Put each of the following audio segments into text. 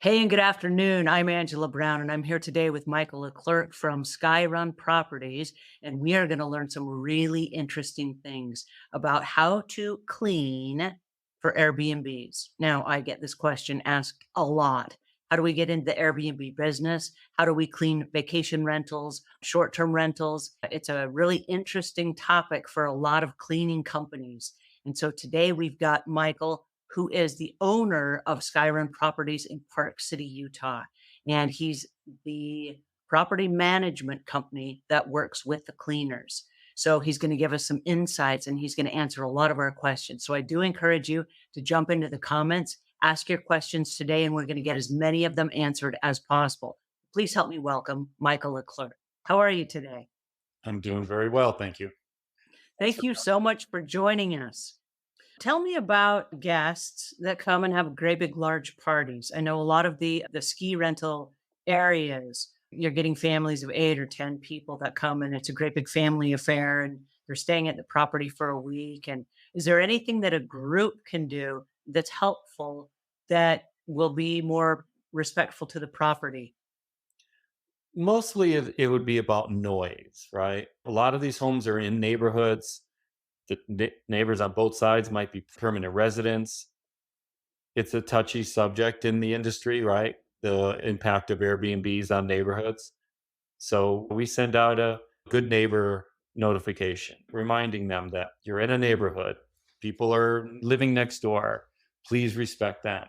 Hey, and good afternoon. I'm Angela Brown, and I'm here today with Michael LeClerc from Skyrun Properties. And we are going to learn some really interesting things about how to clean for Airbnbs. Now, I get this question asked a lot. How do we get into the Airbnb business? How do we clean vacation rentals, short term rentals? It's a really interesting topic for a lot of cleaning companies. And so today we've got Michael, who is the owner of Skyrun Properties in Park City, Utah. And he's the property management company that works with the cleaners. So he's going to give us some insights and he's going to answer a lot of our questions. So I do encourage you to jump into the comments, ask your questions today, and we're going to get as many of them answered as possible. Please help me welcome Michael LeClerc. How are you today? I'm doing very well, thank you. Thanks Thank for you so much for joining us. Tell me about guests that come and have great big large parties. I know a lot of the ski rental areas, you're getting families of 8 or 10 people that come and it's a great big family affair and they're staying at the property for a week. And is there anything that a group can do that's helpful that will be more respectful to the property? Mostly it would be about noise, right? A lot of these homes are in neighborhoods. The neighbors on both sides might be permanent residents. It's a touchy subject in the industry, right? The impact of Airbnbs on neighborhoods. So we send out a good neighbor notification reminding them that you're in a neighborhood. People are living next door. Please respect them.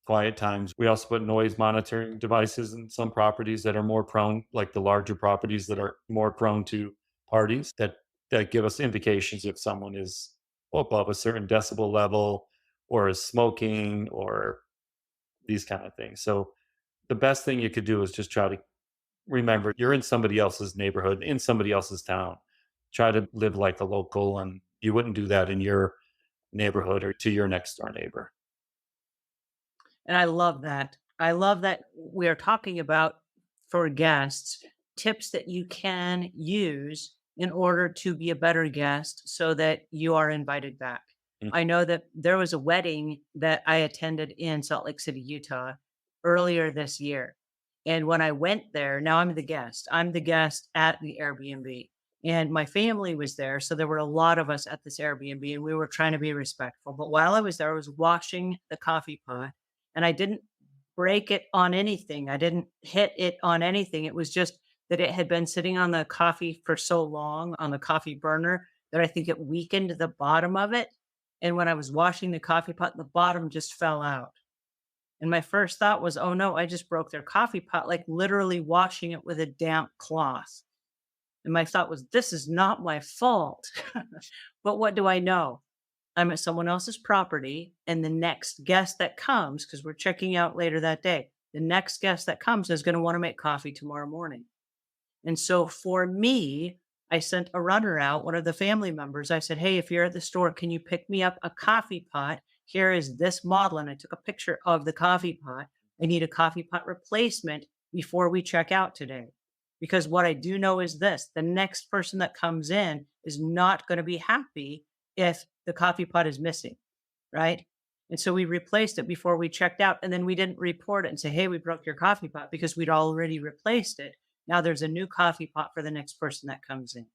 Quiet times. We also put noise monitoring devices in some properties that are more prone, like the larger properties that are more prone to parties that give us indications if someone is above a certain decibel level or is smoking or these kind of things. So the best thing you could do is just try to remember you're in somebody else's neighborhood, in somebody else's town. Try to live like a local, and you wouldn't do that in your neighborhood or to your next door neighbor. And I love that. I love that we are talking about for guests tips that you can use in order to be a better guest so that you are invited back. I know that there was a wedding that I attended in Salt Lake City, Utah earlier this year. And when I went there, now I'm the guest. I'm the guest at the Airbnb. And my family was there. So there were a lot of us at this Airbnb and we were trying to be respectful. But while I was there, I was washing the coffee pot and I didn't break it on anything. I didn't hit it on anything. It was just that it had been sitting on the coffee for so long on the coffee burner that I think it weakened the bottom of it. And when I was washing the coffee pot, the bottom just fell out. And my first thought was, oh no, I just broke their coffee pot, like literally washing it with a damp cloth. And my thought was, this is not my fault. But what do I know? I'm at someone else's property, and the next guest that comes, because we're checking out later that day, the next guest that comes is going to want to make coffee tomorrow morning. And so for me, I sent a runner out, one of the family members. I said, hey, if you're at the store, can you pick me up a coffee pot? Here is this model. And I took a picture of the coffee pot. I need a coffee pot replacement before we check out today. Because what I do know is this, the next person that comes in is not going to be happy if the coffee pot is missing, right? And so we replaced it before we checked out. And then we didn't report it and say, hey, we broke your coffee pot because we'd already replaced it. Now there's a new coffee pot for the next person that comes in.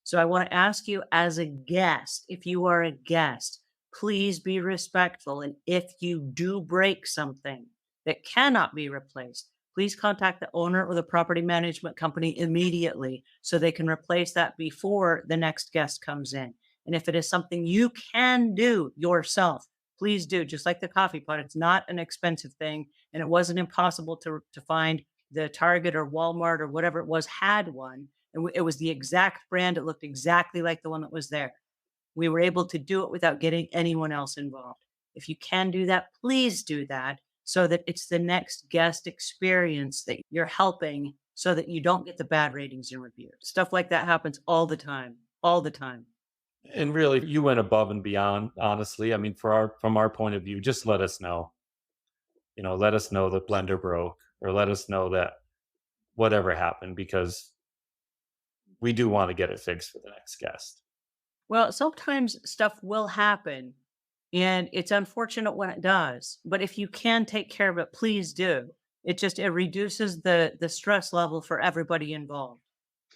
So I want to ask you as a guest, if you are a guest, please be respectful. And if you do break something that cannot be replaced, please contact the owner or the property management company immediately so they can replace that before the next guest comes in. And if it is something you can do yourself, please do. Just like the coffee pot, it's not an expensive thing and it wasn't impossible to find. The Target or Walmart or whatever it was had one. And it was the exact brand. It looked exactly like the one that was there. We were able to do it without getting anyone else involved. If you can do that, please do that so that it's the next guest experience that you're helping so that you don't get the bad ratings and reviews. Stuff like that happens all the time. And really, you went above and beyond, honestly. I mean, from our point of view, just let us know. Let us know the blender broke or let us know that whatever happened because we do want to get it fixed for the next guest. Well, sometimes stuff will happen And it's unfortunate when it does, but if you can take care of it, please do. It reduces the stress level for everybody involved.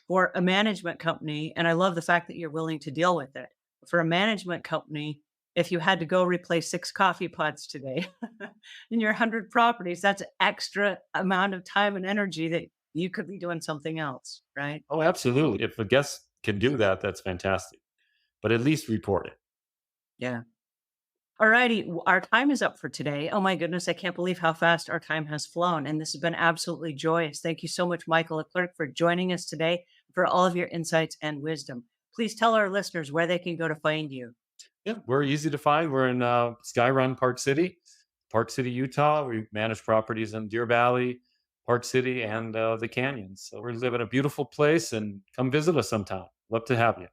For a management company, and I love the fact that you're willing to deal with it. For a management company, if you had to go replace 6 coffee pots today in your 100 properties, that's extra amount of time and energy that you could be doing something else, right? Oh, absolutely. If a guest can do that, that's fantastic. But at least report it. Yeah. Alrighty, our time is up for today. Oh my goodness, I can't believe how fast our time has flown. And this has been absolutely joyous. Thank you so much, Michael LeClerc, for joining us today, for all of your insights and wisdom. Please tell our listeners where they can go to find you. Yeah, we're easy to find. We're in Sky Run, Park City, Utah. We manage properties in Deer Valley, Park City, and the canyons. So we live in a beautiful place, and come visit us sometime. Love to have you.